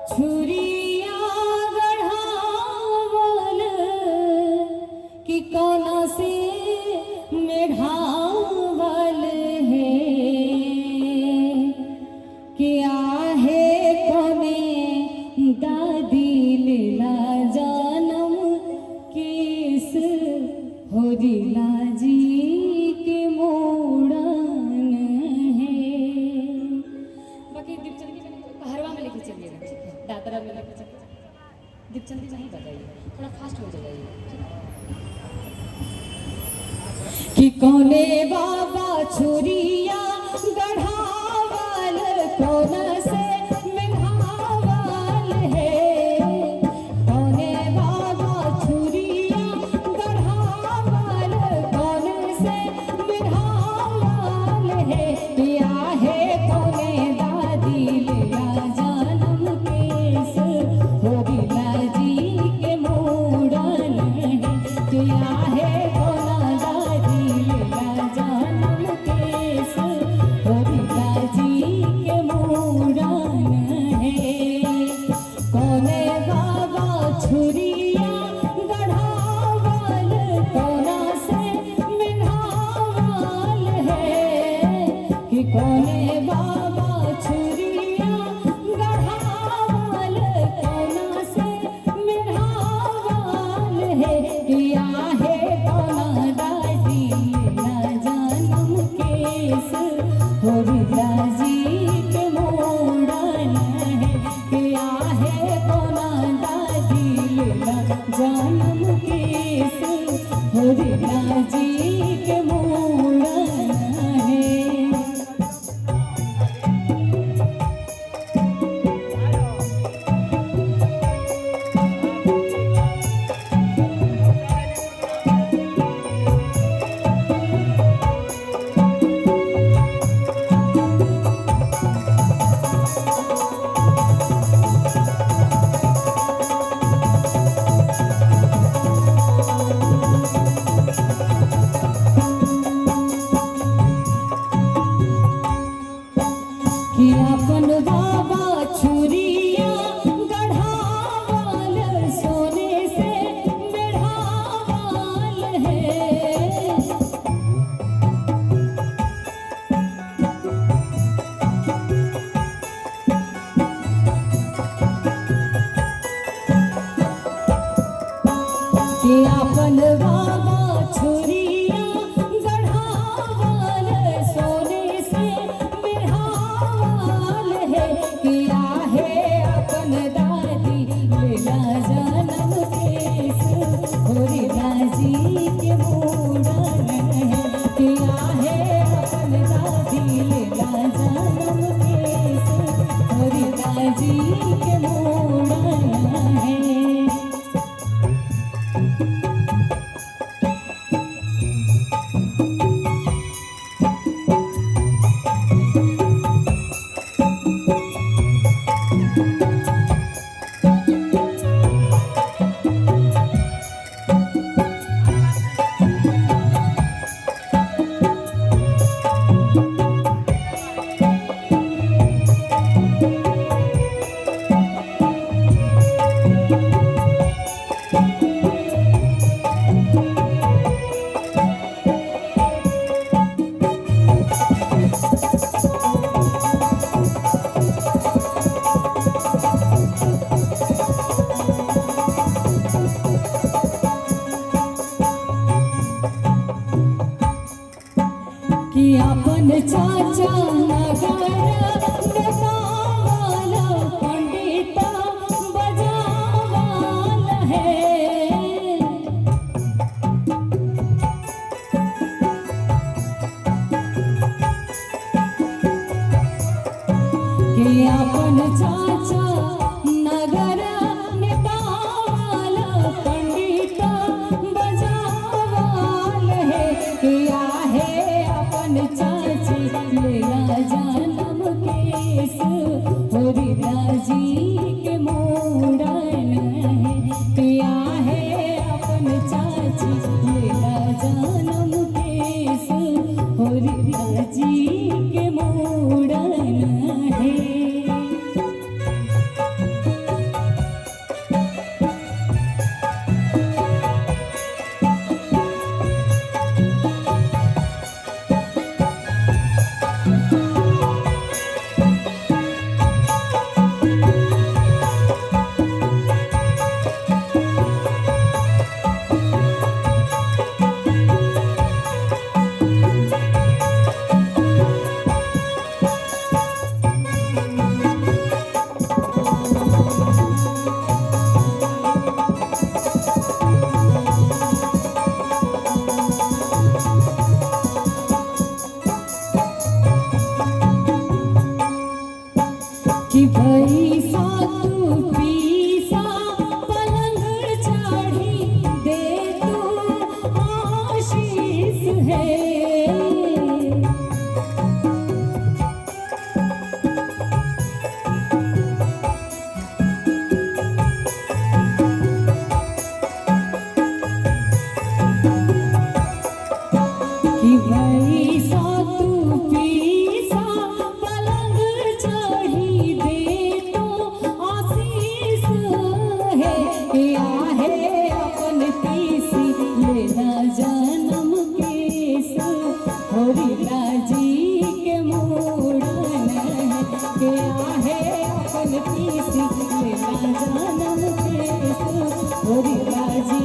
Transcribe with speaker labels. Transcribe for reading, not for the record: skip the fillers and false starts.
Speaker 1: छुरिया गढ़ावल कि कोना से मेढ़ावल है क्या है कोने दादी लीला जानम किस होरिला जी के मोड़न है। बाकी दीपचंदी हरवा में लेके चलिएगा, ठीक है, दादरा में लेके चलिए। दीपचंदी नहीं बजाइए, थोड़ा फास्ट हो जाइए कि कोने बाबा छुरिया गढ़ावल कौन से मेढ़ावल है कोने बाबा छुरिया गढ़ावल कौन से मेढ़ावल है या है कोने दादी लीला जानम केस होरिला जी के मोड़न है क्या है कोना दादी लीला जानम केस होरिला जी के मोड़न है कोने बाबा छुरिया गढ़ावल कोना से मेढ़ावल है कि कोने बाबा छुरिया गढ़ावल कोना से मेढ़ावल है किया है कोना दादी लीला जानम केस होरिला जी के मोड़न है किया है कोना दादी लीला जानम केस होरिला जी के मोड़न है। कि अपन बाबा छुरिया गढ़ावल सोने से मेढ़ावल है कि अपन बाबा छुरिया गढ़ावल सोने से मेढ़ावल है किया है अपन दादी लीला जानम केस होरिला जी के मोड़न है किया है अपन दादी लीला जानम केस होरिला जी के मोड़न है। कि अपन चाचा नगर बतावल पंडित बजावल है कि अपन चाचा नगर नेतावल पंडित बजावल है किया है अपन चाची लीला जानम केस होरिला जी के मोड़न है किया है अपन चाची लीला जानम केस होरिला जी के मोड़न है। तू पीसा पलंग चढ़ी दे तू आशीष है। कि वैसा तू पीसा पलंग चढ़ी दे तो आशीष है। या है अपन तीसी लेना जन्म केस होरिला जी के मोड़न है। क्या है अपन तीसी लेना जन्म केस होरिला जी